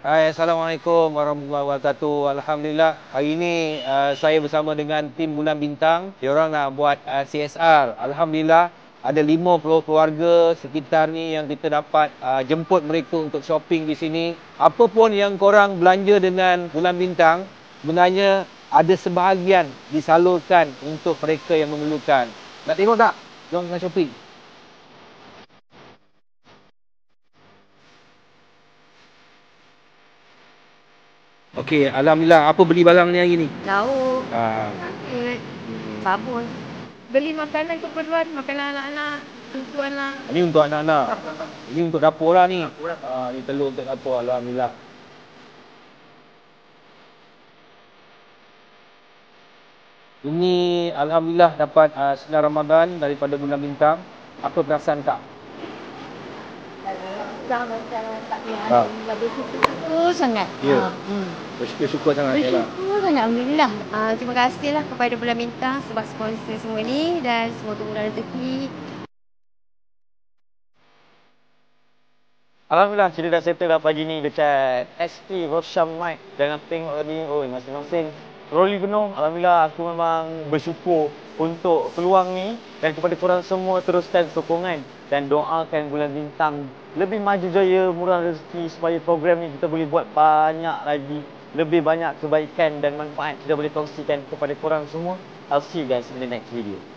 Hai, Assalamualaikum warahmatullahi wabarakatuh. Alhamdulillah, hari ini saya bersama dengan tim Bulan Bintang. Diorang nak buat CSR. Alhamdulillah, ada 50 keluarga sekitar ni yang kita dapat jemput mereka untuk shopping di sini. Apa pun yang korang belanja dengan Bulan Bintang, sebenarnya ada sebahagian disalurkan untuk mereka yang memerlukan. Nak tengok tak? Jom kita shopping. Okey, Alhamdulillah. Apa beli barang ni hari ni? Lauk, Ah, sakit, sabun. Beli makanan keperluan, makanan anak-anak, untuk anak. Ini untuk anak-anak. Ini untuk dapur lah ni. Ni telur untuk dapur. Alhamdulillah. Ini Alhamdulillah dapat sinar Ramadan daripada Bulan Bintang. Apa perasaan tak? Dah macam tak Ah. Alhamdulillah, bersyukur sangat. Ya. Bersyukur sangat ya lah. Bersyukur sangat, Alhamdulillah. Terima kasihlah kepada Bulan Bintang sebab sponsor semua ni dan semoga murah rezeki. Alhamdulillah, kita dah settle dah pagi ni dekat ST Rosham Mike. Jangan tengok lagi, masing-masing troli penuh. Alhamdulillah, aku memang bersyukur untuk peluang ni. Dan kepada korang semua, teruskan sokongan dan doakan Bulan Bintang lebih maju jaya, murah rezeki, supaya program ni kita boleh buat banyak lagi, lebih banyak kebaikan dan manfaat kita boleh kongsikan kepada korang semua. I'll see you guys in the next video.